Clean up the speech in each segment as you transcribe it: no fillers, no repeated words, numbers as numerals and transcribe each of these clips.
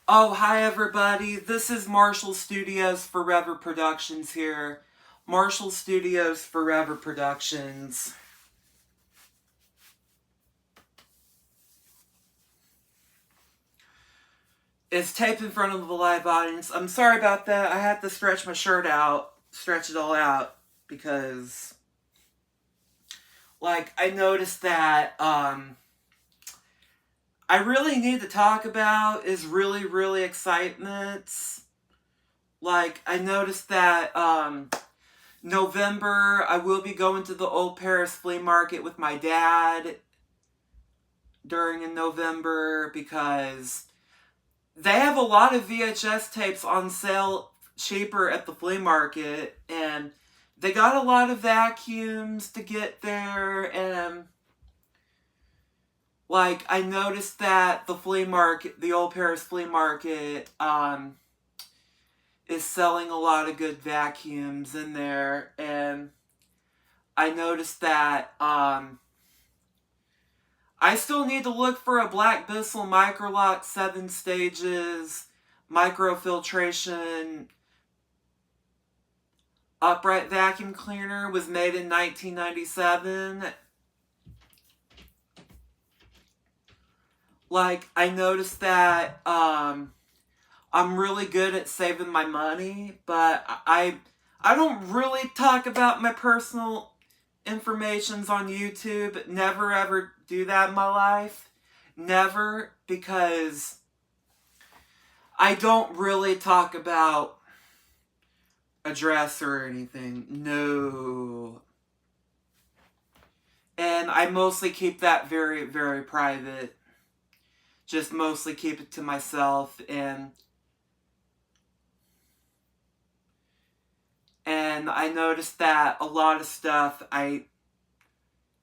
Oh, hi everybody. This is Marshall Studios Forever Productions here. Marshall Studios Forever Productions. It's taped in front of the live audience. I'm sorry about that. I had to stretch my shirt out, stretch it all out, because, I noticed that, I really need to talk about is really excitement. I noticed that, November, I will be going to the Old Paris flea market with my dad during in November because they have a lot of VHS tapes on sale cheaper at the flea market, and they got a lot of vacuums to get there, and I noticed that the flea market, the Old Paris flea market, is selling a lot of good vacuums in there, and I noticed that I still need to look for a Black Bissell Microlock 7 stages microfiltration upright vacuum cleaner. Was made in 1997. I noticed that I'm really good at saving my money, but I don't really talk about my personal informations on YouTube. Never ever do that in my life. Never, because I don't really talk about a dress or anything. No. And I mostly keep that very private. Just mostly keep it to myself, and I noticed that a lot of stuff I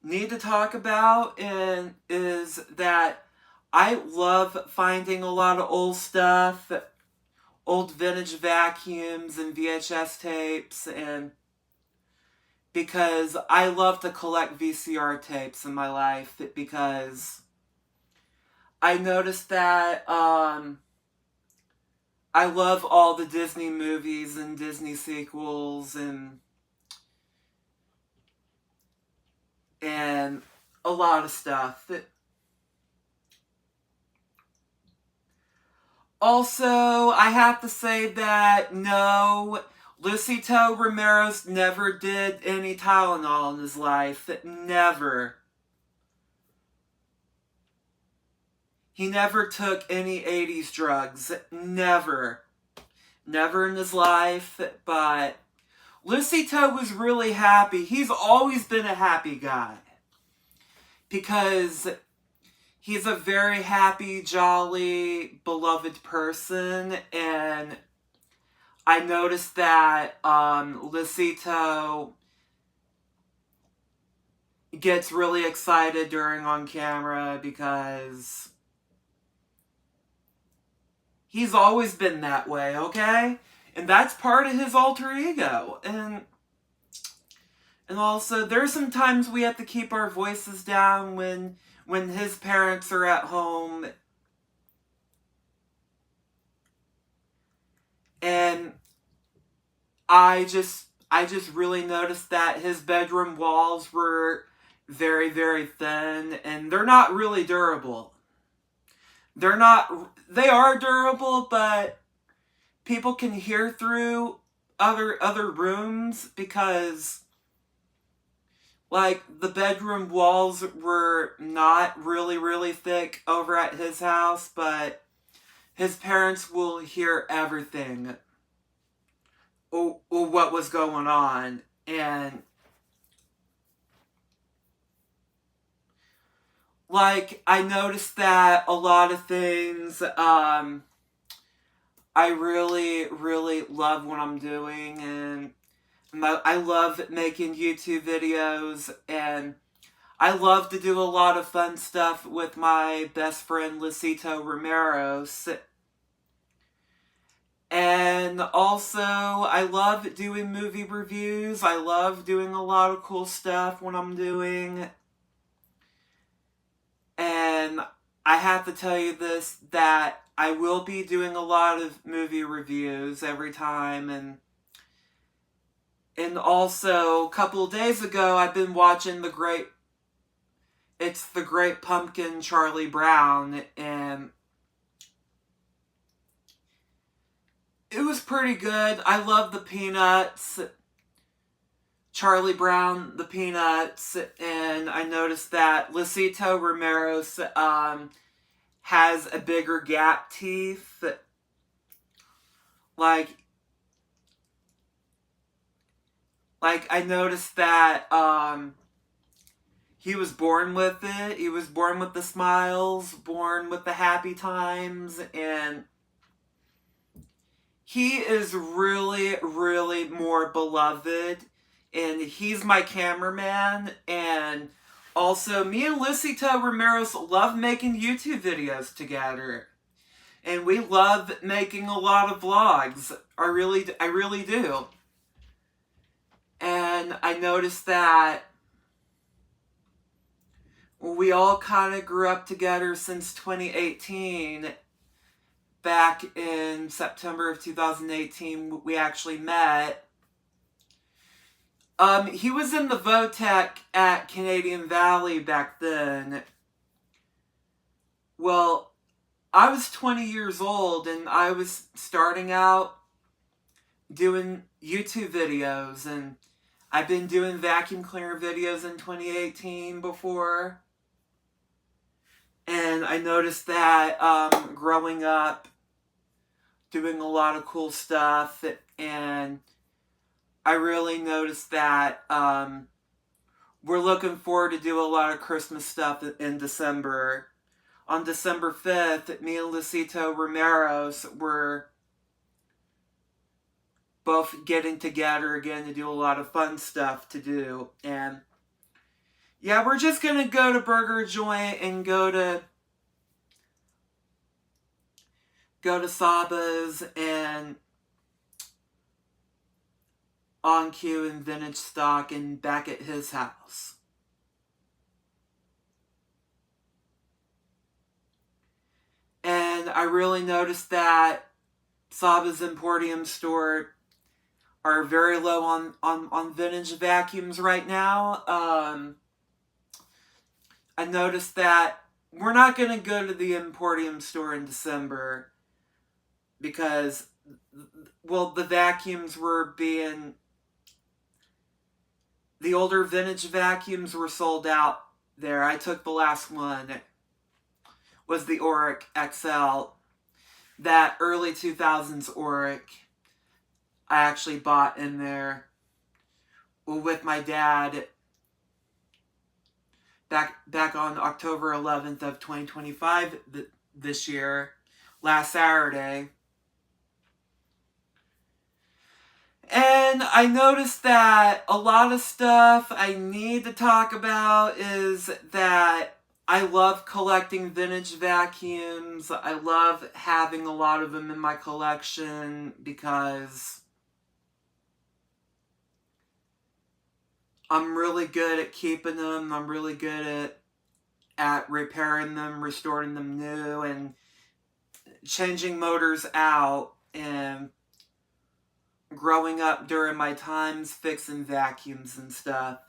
need to talk about and is that I love finding a lot of old stuff, old vintage vacuums and VHS tapes, and because I love to collect VCR tapes in my life, because I noticed that I love all the Disney movies and Disney sequels and a lot of stuff. Also, I have to say that no, Luisito Ramirez never did any Tylenol in his life. Never. He never took any 80s drugs. Never. Never in his life, but Luisito was really happy. He's always been a happy guy, because he's a very happy, jolly, beloved person, and I noticed that Luisito gets really excited during on camera because he's always been that way, okay? And that's part of his alter ego. And also, there's some times we have to keep our voices down when his parents are at home. And I just really noticed that his bedroom walls were very thin, and they're not really durable. They are durable, but people can hear through other rooms, because the bedroom walls were not really thick over at his house, but his parents will hear everything or what was going on. And I noticed that a lot of things I really love what I'm doing, and I love making YouTube videos, and I love to do a lot of fun stuff with my best friend Luisito Ramirez. And also, I love doing movie reviews. I love doing a lot of cool stuff when I'm doing. And I have to tell you this, that I will be doing a lot of movie reviews every time, and also a couple of days ago I've been watching It's the Great Pumpkin, Charlie Brown, and it was pretty good. I love the Peanuts, Charlie Brown, the Peanuts, and I noticed that Luisito Ramirez has a bigger gap teeth. Like I noticed that he was born with it. He was born with the smiles, born with the happy times, and he is really, really more beloved. And he's my cameraman. And also, me and Luisito Ramirez love making YouTube videos together. And we love making a lot of vlogs. I really do. And I noticed that we all kind of grew up together since 2018. Back in September of 2018, we actually met. He was in the Votech at Canadian Valley back then. Well, I was 20 years old and I was starting out doing YouTube videos, and I've been doing vacuum cleaner videos in 2018 before. And I noticed that growing up, doing a lot of cool stuff, and I really noticed that we're looking forward to do a lot of Christmas stuff in December. On December 5th, me and Luisito Ramirez were both getting together again to do a lot of fun stuff to do. And yeah, we're just going to go to Burger Joint and go to Saba's and On Cue and Vintage Stock and back at his house. And I really noticed that Saba's Emporium store are very low on vintage vacuums right now. I noticed that we're not going to go to the Emporium store in December because, well, the vacuums were being... The older vintage vacuums were sold out there. I took the last one. It was the Auric XL. That early 2000s Auric I actually bought in there with my dad back on October 11th of 2025 this year, last Saturday. And I noticed that a lot of stuff I need to talk about is that I love collecting vintage vacuums. I love having a lot of them in my collection because I'm really good at keeping them. I'm really good at repairing them, restoring them new, and changing motors out, and growing up during my times fixing vacuums and stuff.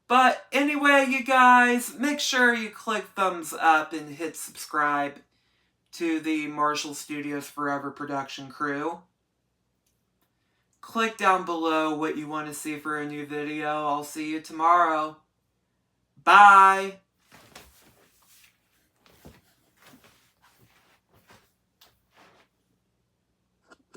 But anyway, you guys, make sure you click thumbs up and hit subscribe to the Marshall Studios Forever production crew. Click down below what you want to see for a new video. I'll see you tomorrow. Bye!